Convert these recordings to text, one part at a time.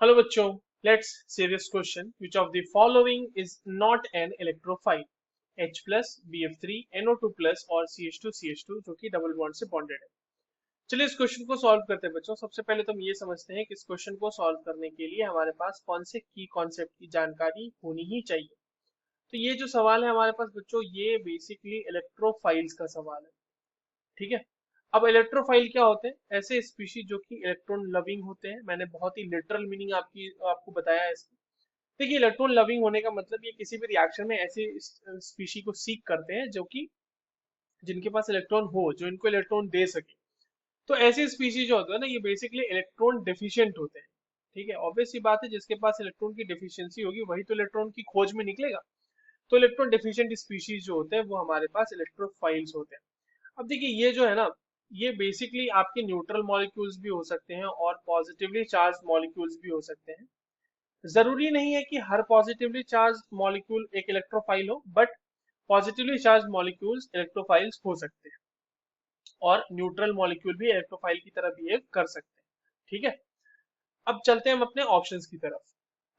Hello बच्चों, let's see this question. Which of the following is not an electrophile? H plus, BF3, NO2 plus और CH2 जो कि double bond से bonded है। चलिए इस क्वेश्चन को सॉल्व करते हैं बच्चों। सबसे पहले तो हम ये समझते हैं कि इस क्वेश्चन को सॉल्व करने के लिए हमारे पास कौन से की कॉन्सेप्ट की जानकारी होनी ही चाहिए। तो ये जो सवाल है हमारे पास बच्चों, ये बेसिकली इलेक्ट्रोफाइल्स का सवाल है। ठीक है। अब इलेक्ट्रोफाइल क्या होते हैं? ऐसे स्पीशीज जो कि इलेक्ट्रॉन लविंग होते हैं। मैंने बहुत ही लिटरल मीनिंग आपको बताया है इसकी। देखिए, इलेक्ट्रॉन लविंग होने का मतलब ये किसी भी रिएक्शन में ऐसे स्पीशी को सीक करते हैं जो कि जिनके पास इलेक्ट्रॉन हो, जो इनको इलेक्ट्रॉन दे सके। तो ऐसे स्पीशीज जो होते हैं ना, ये बेसिकली इलेक्ट्रॉन डेफिशिएंट होते हैं। ठीक है, ऑब्वियस सी बात है, जिसके पास इलेक्ट्रॉन की डेफिशिएंसी होगी वही तो इलेक्ट्रॉन की खोज में निकलेगा। तो इलेक्ट्रॉन डेफिशिएंट स्पीशीज जो होते हैं वो हमारे पास इलेक्ट्रोफाइल्स होते हैं। अब देखिए, ये जो है ना, ये बेसिकली आपके न्यूट्रल मॉलिक्यूल्स भी हो सकते हैं और पॉजिटिवली चार्ज मॉलिक्यूल्स भी हो सकते हैं। जरूरी नहीं है कि हर पॉजिटिवली चार्ज मॉलिक्यूल एक इलेक्ट्रोफाइल हो, but positively charge molecules electrophiles हो सकते हैं और न्यूट्रल मॉलिक्यूल भी इलेक्ट्रोफाइल की तरह बिहेव कर सकते हैं। ठीक है। अब चलते हैं हम अपने ऑप्शंस की तरफ।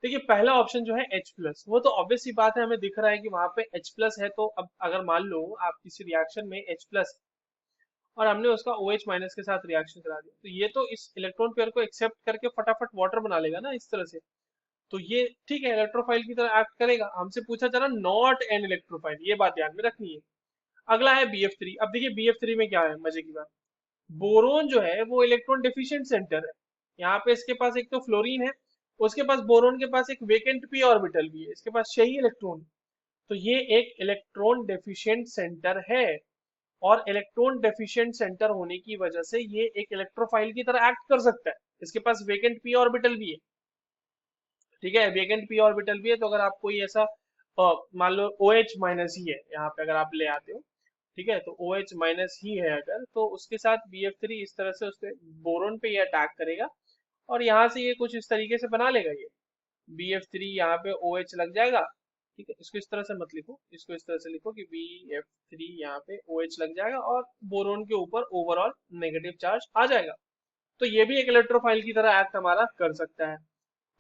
देखिए, पहला ऑप्शन जो है H प्लस, वो तो ऑब्वियस सी बात है, हमें दिख रहा है कि वहां पे H प्लस है। तो अब अगर मान लो आप किसी रिएक्शन में H प्लस और हमने उसका OH माइनस के साथ रिएक्शन करा दिया, तो ये तो इस इलेक्ट्रॉन पेयर को एक्सेप्ट करके फटाफट वाटर बना लेगा ना इस तरह से। तो ये ठीक है, इलेक्ट्रोफाइल की तरह एक्ट करेगा। हमसे पूछा जा रहा नॉट एन इलेक्ट्रोफाइल, ये बात ध्यान में रखनी है। अगला है BF3। अब देखिए BF3 में क्या है मजे की बात, बोरोन जो है वो इलेक्ट्रॉन डेफिशिएंट सेंटर है। यहाँ पे इसके पास एक तो फ्लोरीन है, उसके पास बोरोन के पास एक वेकेंट पी ऑर्बिटल भी है, इसके पास 6 ही इलेक्ट्रॉन। तो ये एक इलेक्ट्रॉन डेफिशिएंट सेंटर है और इलेक्ट्रॉन डेफिशिएंट सेंटर होने की वजह से ये एक इलेक्ट्रोफाइल की तरह एक्ट कर सकता है। इसके पास वेकेंट पी ऑर्बिटल भी है। ठीक है, वेकेंट पी ऑर्बिटल भी है। तो अगर आप कोई ऐसा मान लो OH माइनस ही है यहाँ पे, अगर आप ले आते हो, ठीक है, तो OH माइनस ही है अगर, तो उसके साथ BF3 इस तरह से उसके बोरोन पे ये अटैक करेगा और यहाँ से ये कुछ इस तरीके से बना लेगा ये BF3, यहाँ पे OH लग जाएगा। ठीक है, इसको इस तरह से मत लिखो, इसको इस तरह से लिखो कि BF3 यहाँ पे OH लग जाएगा और बोरोन के ऊपर ओवरऑल नेगेटिव चार्ज आ जाएगा। तो ये भी एक इलेक्ट्रोफाइल की तरह एक्ट हमारा कर सकता है।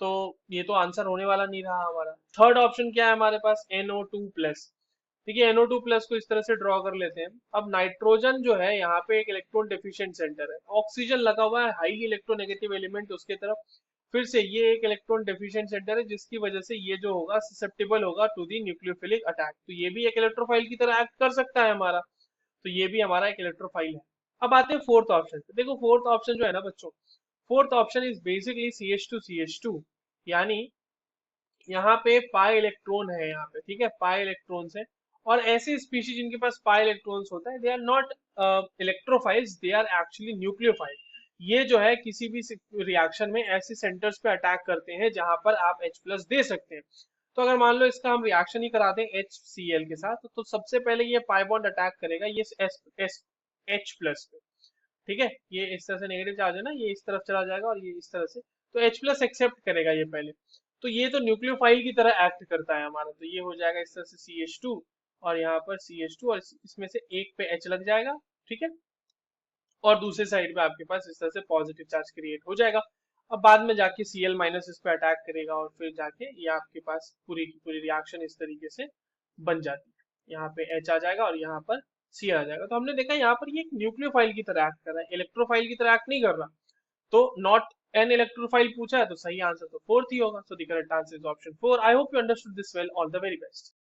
तो ये तो आंसर होने वाला नहीं रहा हमारा। थर्ड ऑप्शन क्या है हमारे पास? NO2 plus. देखिए, NO2 प्लस को इस तरह से ड्रॉ कर लेते हैं। अब नाइट्रोजन जो है यहाँ पे एक इलेक्ट्रॉन डेफिशिएंट सेंटर है, ऑक्सीजन लगा हुआ है हाईली इलेक्ट्रोनेगेटिव एलिमेंट उसके तरफ। फिर से ये एक इलेक्ट्रॉन डेफिशिएंट सेंटर है जिसकी वजह से ये जो होगा ससेप्टेबल होगा टू दी न्यूक्लियोफिलिक अटैक। तो ये भी एक इलेक्ट्रोफाइल की तरह एक्ट कर सकता है हमारा। तो ये भी हमारा एक इलेक्ट्रोफाइल है। अब आते हैं फोर्थ ऑप्शन पे। देखो, फोर्थ ऑप्शन जो है ना बच्चों, fourth option is basically CH2 यानी यहाँ पे पाई इलेक्ट्रॉन है यहाँ पे। ठीक है, पाई इलेक्ट्रॉन्स है और ऐसे स्पीशीज जिनके पास पाई इलेक्ट्रॉन्स होता है, they are not electrophiles, they are actually nucleophile. ये जो है किसी भी रिएक्शन में ऐसे सेंटर्स पे अटैक करते हैं जहां पर आप H प्लस दे सकते हैं। तो अगर मान लो इसका हम रिएक्शन ही करा दें HCl के साथ, तो सबसे पहले ये पाई बॉन्ड अटैक करेगा ये H प्लस पे। ठीक है, ये इस तरह से नेगेटिव चार्ज है ना, ये इस तरफ चला जाएगा और ये इस तरह से। तो H प्लस एक्सेप्ट करेगा ये पहले। तो ये तो न्यूक्लियोफाइल की तरह एक्ट करता है हमारा। तो ये हो जाएगा इस तरह से CH2 और यहाँ पर CH2 और इसमें से एक पे H लग जाएगा। ठीक है, और दूसरे साइड पे आपके पास इस तरह से पॉजिटिव चार्ज क्रिएट हो जाएगा। अब बाद में जाके Cl माइनस इस पे अटैक करेगा और फिर जाके ये आपके पास पूरी की पूरी रिएक्शन इस तरीके से बन जाती है। यहाँ पे H आ जाएगा और यहाँ पर Cl आ जाएगा। तो हमने देखा यहाँ पर ये एक न्यूक्लियोफाइल की तरह एक्ट कर रहा है, इलेक्ट्रोफाइल की तरह एक्ट नहीं कर रहा। तो नॉट एन इलेक्ट्रोफाइल पूछा है तो सही आंसर तो फोर्थ ही होगा। So the correct answer is option 4। I hope you understood this well. All the very best.